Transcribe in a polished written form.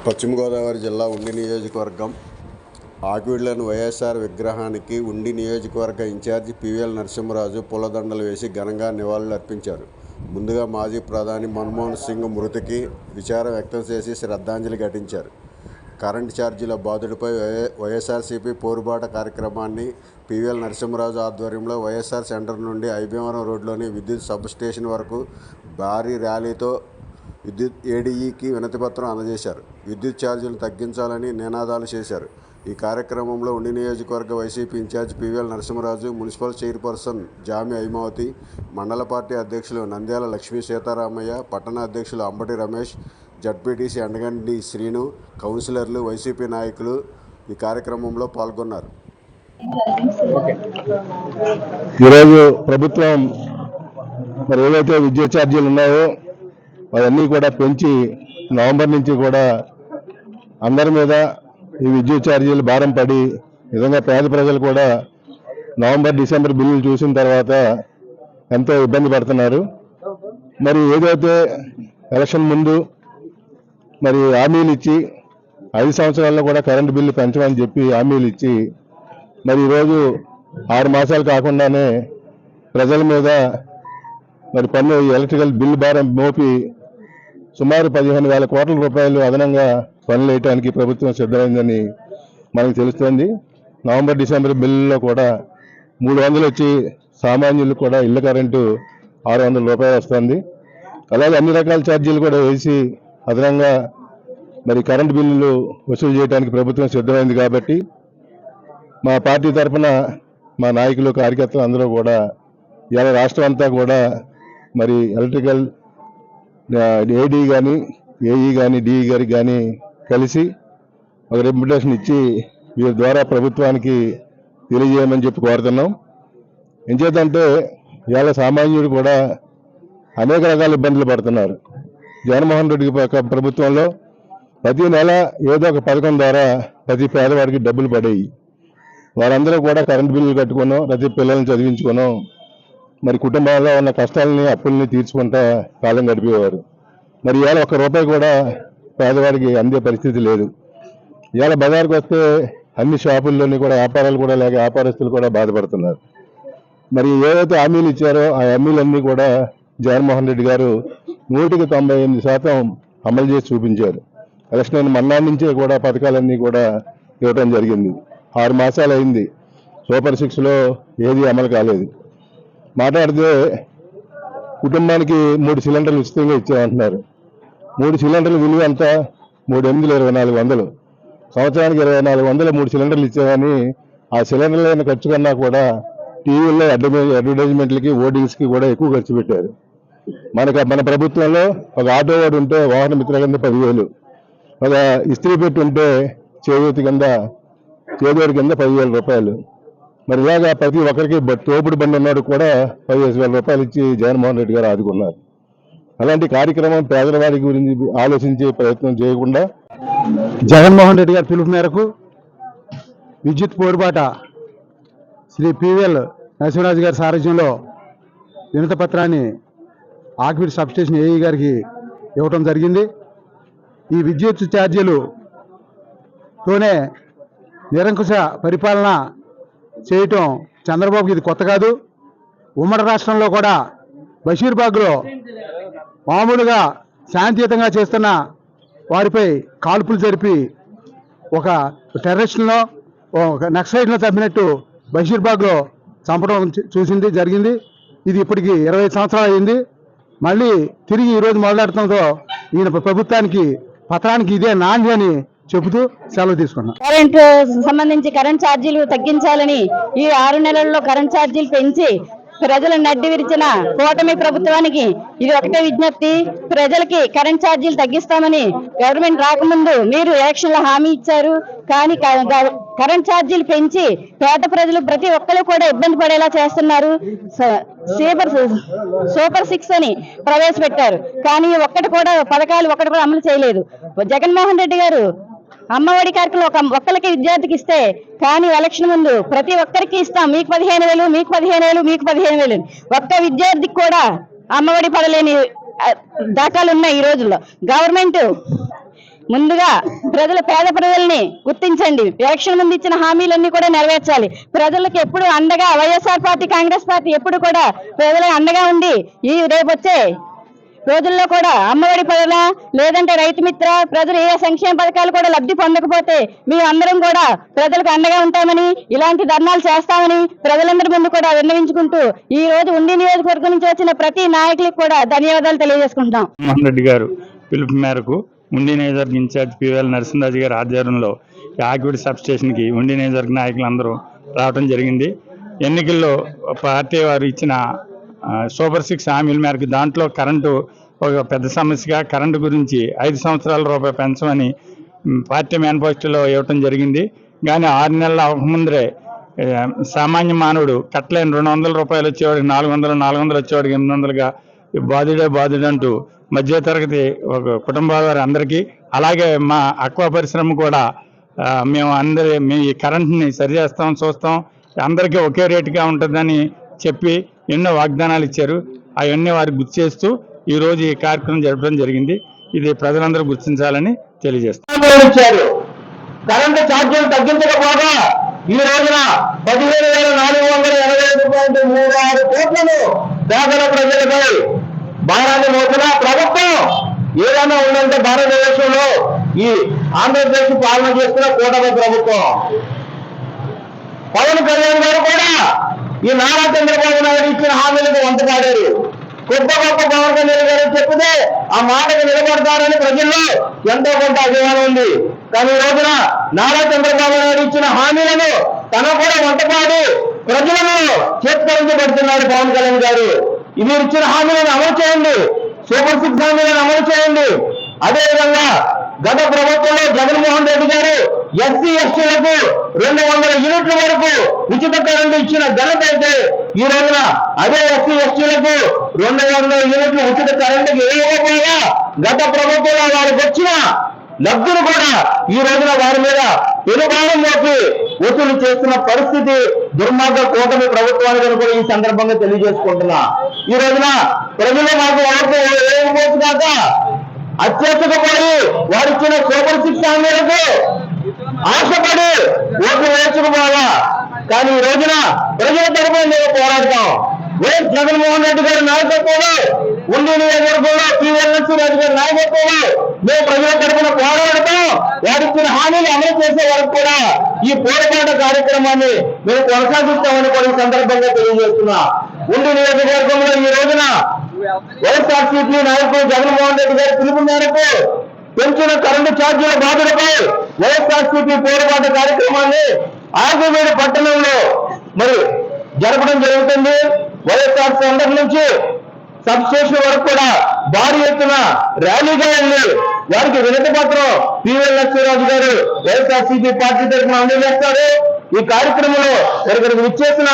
పశ్చిమ గోదావరి జిల్లా ఉండి నియోజకవర్గం ఆకివీడులోని వైఎస్ఆర్ విగ్రహానికి ఉండి నియోజకవర్గ ఇన్ఛార్జి పివిఎల్ నరసింహరాజు పూలదండలు వేసి ఘనంగా నివాళులర్పించారు. ముందుగా మాజీ ప్రధాని మన్మోహన్ సింగ్ మృతికి విచారం వ్యక్తం చేసి శ్రద్ధాంజలి ఘటించారు. కరెంటు ఛార్జీల బాధుడిపై వైఎస్ఆర్సీపీ పోరుబాట కార్యక్రమాన్ని పివిఎల్ నరసింహరాజు ఆధ్వర్యంలో వైఎస్ఆర్ సెంటర్ నుండి ఐబీవరం రోడ్లోని విద్యుత్ సబ్ స్టేషన్ వరకు భారీ ర్యాలీతో విద్యుత్ ఏడీఈకి వినతిపత్రం అందజేశారు. విద్యుత్ ఛార్జీలు తగ్గించాలని నినాదాలు చేశారు. ఈ కార్యక్రమంలో ఉండి నియోజకవర్గ YCP incharge PVL Narasimharaju, municipal chairperson Jami Aimavathi, మండల పార్టీ అధ్యక్షులు నంద్యాల లక్ష్మీ సీతారామయ్య, పట్టణ అధ్యక్షులు అంబటి రమేష్, జడ్పీటీసీ ఎండగంటి శ్రీను, కౌన్సిలర్లు, వైసీపీ నాయకులు ఈ కార్యక్రమంలో పాల్గొన్నారు. ఈరోజు ప్రభుత్వం మరి ఏవైతే విద్యుత్ ఛార్జీలు ఉన్నాయో అవన్నీ కూడా పెంచి నవంబర్ నుంచి కూడా అందరి మీద ఈ విద్యుత్ ఛార్జీలు భారం పడి నిజంగా పేద ప్రజలు కూడా నవంబర్ డిసెంబర్ బిల్లులు చూసిన తర్వాత ఎంతో ఇబ్బంది పడుతున్నారు. మరి ఏదైతే ఎలక్షన్ ముందు మరి హామీలు ఇచ్చి 5 సంవత్సరాల్లో కూడా కరెంటు బిల్లు పెంచమని చెప్పి హామీలు ఇచ్చి మరి ఈరోజు 6 మాసాలు కాకుండానే ప్రజల మీద మరి పన్ను ఎలక్ట్రికల్ బిల్లు భారం మోపి సుమారు 15,000 కోట్ల రూపాయలు అదనంగా పనులు వేయడానికి ప్రభుత్వం సిద్ధమైందని మనకు తెలుస్తోంది. నవంబర్ డిసెంబర్ బిల్లులో కూడా 300 వచ్చి సామాన్యులకు కూడా ఇళ్ల కరెంటు 600 రూపాయలు వస్తుంది. అలాగే అన్ని రకాల ఛార్జీలు కూడా వేసి అదనంగా మరి కరెంటు బిల్లులు వసూలు చేయడానికి ప్రభుత్వం సిద్ధమైంది. కాబట్టి మా పార్టీ తరఫున మా నాయకులు, కార్యకర్తలు అందరూ కూడా ఇవాళ రాష్ట్రం అంతా కూడా మరి ఎలక్ట్రికల్ ఏడీ కానీ, ఏఈ కానీ, డిఈ గారికి కానీ కలిసి ఒక రిప్రజెంటేషన్ ఇచ్చి వీరి ద్వారా ప్రభుత్వానికి తెలియజేయమని చెప్పి కోరుతున్నాం. ఏం చేద్దంటే ఇవాళ సామాన్యుడు కూడా అనేక రకాల ఇబ్బందులు పడుతున్నారు. జగన్మోహన్ రెడ్డి ప్రభుత్వంలో ప్రతి నెల ఏదో ఒక పథకం ద్వారా ప్రతి పేదవాడికి డబ్బులు పడేవి. వారందరూ కూడా కరెంటు బిల్లులు కట్టుకున్నాం, ప్రతి పిల్లల్ని చదివించుకున్నాం, మరి కుటుంబాల్లో ఉన్న కష్టాలని అప్పుల్ని తీర్చుకుంటా కాలం గడిపేవారు. మరి ఇవాళ ₹1 కూడా పేదవాడికి అందే పరిస్థితి లేదు. ఇవాళ బజార్కి వస్తే అన్ని షాపుల్లోని కూడా వ్యాపారాలు కూడా లేక వ్యాపారస్తులు కూడా బాధపడుతున్నారు. మరి ఏవైతే హామీలు ఇచ్చారో ఆ హామీలన్నీ కూడా జగన్మోహన్ రెడ్డి గారు 198% అమలు చేసి చూపించారు. ఎలక్షన్ అయిన మన్నాడు నుంచే కూడా పథకాలన్నీ కూడా ఇవ్వటం జరిగింది. 6 మాసాలు అయింది. సూపర్ 6లో ఏది అమలు కాలేదు. మాట్లాడితే కుటుంబానికి 3 సిలిండర్లు ఉచితంగా ఇచ్చామంటున్నారు. 3 సిలిండర్ల విలువ ఎంత? 3/8 2400. సంవత్సరానికి 2400 3 సిలిండర్లు ఇచ్చామని ఆ సిలిండర్లైన ఖర్చు కన్నా కూడా టీవీల్లో అడ్వర్టైజ్మెంట్లకి, ఓటింగ్స్కి కూడా ఎక్కువ ఖర్చు పెట్టారు. మన ప్రభుత్వంలో ఒక ఆటో వాడు ఉంటే వాహన మిత్ర కింద 10,000, ఒక ఇస్త్రీ పెట్టి ఉంటే చేదోడి కింద 10,000 రూపాయలు. మరి ఇలాగా ప్రతి ఒక్కరికి తోపుడు బండి ఉన్నాడు కూడా 15,000 రూపాయలు ఇచ్చి జగన్మోహన్ రెడ్డి గారు ఆదుకున్నారు. అలాంటి కార్యక్రమం పేదవాడి గురించి ఆలోచించే ప్రయత్నం చేయకుండా జగన్మోహన్ రెడ్డి గారి పిలుపు మేరకు విద్యుత్ పోరుబాట శ్రీ పివిఎల్ నరసింహరాజు గారి సారథ్యంలో వినతి పత్రాన్ని ఆకివీడు సబ్స్టేషన్ ఏఈ గారికి ఇవ్వటం జరిగింది. ఈ విద్యుత్ ఛార్జీలుతోనే నిరంకుశ పరిపాలన చేయటం చంద్రబాబుకి ఇది కొత్త కాదు. ఉమ్మడి రాష్ట్రంలో కూడా బషీర్బాగ్లో మామూలుగా శాంతియుతంగా చేస్తున్న వారిపై కాల్పులు జరిపి ఒక టెర్రరిస్టులను, ఒక నక్సలైట్లను చంపినట్టు బషీర్బాగ్లో చంపడం జరిగింది. ఇది ఇప్పటికి 25 సంవత్సరాలు అయింది. మళ్ళీ తిరిగి ఈరోజు మొదలెడటంతో ఈయన ప్రభుత్వానికి పత్రానికి ఇదే నాంది అని చెబుతూ సెలవు తీసుకున్నాం. కరెంట్ సంబంధించి కరెంట్ ఛార్జీలు తగ్గించాలని ఈ 6 నెలల్లో కరెంట్ ఛార్జీలు పెంచి ప్రజలు నడ్డి విరిచిన కూటమి ప్రభుత్వానికి ఇది ఒకటే విజ్ఞప్తి. ప్రజలకి కరెంట్ ఛార్జీలు తగ్గిస్తామని గవర్నమెంట్ రాకముందు మీరు ఎలక్షన్ లో హామీ ఇచ్చారు. కానీ కరెంట్ ఛార్జీలు పెంచి పేద ప్రజలు ప్రతి ఒక్కరు కూడా ఇబ్బంది పడేలా చేస్తున్నారు. సూపర్ 6 అని ప్రవేశపెట్టారు. కానీ పథకాలు ఒక్కటి కూడా అమలు చేయలేదు. జగన్మోహన్ రెడ్డి గారు అమ్మఒడి కార్యక్రమం ఒక్కరికి విద్యార్థికి ఇస్తే, కానీ ఎలక్షన్ ముందు ప్రతి ఒక్కరికి ఇస్తాం, మీకు 15,000, మీకు 15,000, మీకు 15,000, ఒక్క విద్యార్థికి కూడా అమ్మఒడి పడలేని దాఖలు ఉన్నాయి. ఈ రోజుల్లో గవర్నమెంట్ ముందుగా పేద ప్రజల్ని గుర్తించండి. ఎలక్షన్ ముందు ఇచ్చిన హామీలన్నీ కూడా నెరవేర్చాలి. ప్రజలకు ఎప్పుడు అండగా వైఎస్ఆర్ పార్టీ, కాంగ్రెస్ పార్టీ ఎప్పుడు కూడా ప్రజలకు అండగా ఉండి ఈ రేపు వచ్చే రోజుల్లో కూడా అమ్మఒడి పనుల లేదంటే రైతు మిత్ర ప్రజలు ఏ సంక్షేమ పథకాలు కూడా లబ్ధి పొందకపోతే మేము అందరం కూడా ప్రజలకు అండగా ఉంటామని, ఇలాంటి ధర్నాలు చేస్తామని ప్రజలందరి ముందు కూడా విన్నవించుకుంటూ ఈ రోజు ఉండి నియోజకవర్గం నుంచి వచ్చిన ప్రతి నాయకులకు కూడా ధన్యవాదాలు తెలియజేసుకుంటున్నాం. మోహన్ రెడ్డి గారు పిలుపు మేరకు ఉండి నియోజకవర్గ ఇన్ఛార్జ్ పివిఎల్ నరసింహరాజు గారి ఆధ్వర్యంలో ఆకివీడు సబ్ స్టేషన్కి ఉండి నియోజకవర్గ నాయకులందరూ రావడం జరిగింది. ఎన్నికల్లో పార్టీ వారు ఇచ్చిన సూపర్ 6 హామీల మేరకు దాంట్లో కరెంటు ఒక పెద్ద సమస్యగా కరెంటు గురించి 5 సంవత్సరాల రూపాయి పెంచమని పార్టీ మేనిఫెస్టోలో ఇవ్వటం జరిగింది. కానీ 6 నెలల అవకముందరే సామాన్య మానవుడు కట్టలేని 200 రూపాయలు వచ్చేవాడికి 400 వచ్చేవాడికి 800గా బాధుడే అంటూ మధ్యతరగతి ఒక కుటుంబాల వారి అందరికీ, అలాగే మా అక్వా పరిశ్రమ కూడా మేము ఈ కరెంట్ని సరి చేస్తాం, చూస్తాం, అందరికీ ఒకే రేటుగా ఉంటుందని చెప్పి ఎన్నో వాగ్దానాలు ఇచ్చారు. అవన్నీ వారికి గుర్తు చేస్తూ ఈ రోజు ఈ కార్యక్రమం జరపడం జరిగింది. ఇది ప్రజలందరూ గుర్తించాలని తెలియజేస్తారు. కరెంటు ఛార్జీలు తగ్గించకపోగా ఈ రోజున 17,485.36 కోట్లను పేదల ప్రజలపై భారాన్ని మోసిన ప్రభుత్వం ఏదైనా ఉందంటే భారతదేశంలో ఈ ఆంధ్రప్రదేశ్ పాలన చేస్తున్న కూటమి ప్రభుత్వం. పవన్ కళ్యాణ్ గారు కూడా ఈ నారా చంద్రబాబు నాయుడు ఇచ్చిన హామీలకు వంతపాడారు. గొప్ప పవన్ కళ్యాణ్ గారు చెప్తే ఆ మాటకు నిలబడతారని ప్రజల్లో ఎంతో కొంత అభిమానం ఉంది. కానీ ఈ రోజున నారా చంద్రబాబు నాయుడు ఇచ్చిన హామీలను తన కూడా వంటపాడి ప్రజలను చేత్కరించబడుతున్నాడు పవన్ కళ్యాణ్ గారు. మీరు ఇచ్చిన హామీలను అమలు చేయండి, సూపర్ 6 హామీలను అమలు చేయండి. అదేవిధంగా గత ప్రభుత్వంలో జగన్మోహన్ రెడ్డి గారు ఎస్సీ ఎస్టీలకు 200 యూనిట్ల వరకు ఉచిత కరెంటు ఇచ్చిన ఘనత అయితే ఈ రోజున అదే ఎస్సీ ఎస్టీలకు 200 యూనిట్లు ఉచిత కరెంటుకి ఇవ్వకపోగా గత ప్రభుత్వంలో వారికి వచ్చిన లబ్ధులు కూడా ఈ రోజున వారి మీద పెనుభారం మోపి వసూలు చేస్తున్న పరిస్థితి దుర్మార్గ కూటమి ప్రభుత్వానికి కూడా ఈ సందర్భంగా తెలియజేసుకుంటున్నా. ఈ రోజున ప్రజలు మాకు ఎవరితో ఏకపోతు కాక అత్యధికపడి వారిచ్చిన సూపర్ 6 హామీలకు ఆశపడి ఓట్లు వేసుకుపోవాలా. కానీ ఈ రోజున ప్రజల తరపున మేము పోరాడతాం. వైఎస్ జగన్మోహన్ రెడ్డి గారి నాయకత్వంలో ఉండి నియోజకవర్గంలో పివిఎల్ నరసింహరాజు గారి నాయకత్వంలో మేము ప్రజల తరపున పోరాడతాం. వారిచ్చిన హామీలు అమలు చేసే వరకు కూడా ఈ పోరాట కార్యక్రమాన్ని మేము కొనసాగిస్తామని కూడా ఈ సందర్భంగా తెలియజేస్తున్నా. ఉండి నియోజకవర్గంలో ఈ రోజున వైఎస్ఆర్సీపీ నాయకులు జగన్మోహన్ రెడ్డి గారి పిలుపు మేరకు పెంచిన కరెంటు ఛార్జీల బాధలపై వైఎస్ఆర్సీపీ పోరాట కార్యక్రమాన్ని ఆకివీడు పట్టణంలో మరి జరపడం జరుగుతుంది. వైఎస్ఆర్ సెంటర్ నుంచి సబ్ స్టేషన్ వరకు కూడా భారీ ఎత్తున ర్యాలీగా వెళ్ళి వారికి వినతి పత్రం పివిఎల్ నరసింహరాజు గారు వైఎస్ఆర్సీపీ పార్టీ తరఫున అందజేస్తారు. ఈ కార్యక్రమంలో ఇక్కడికి విచ్చేసిన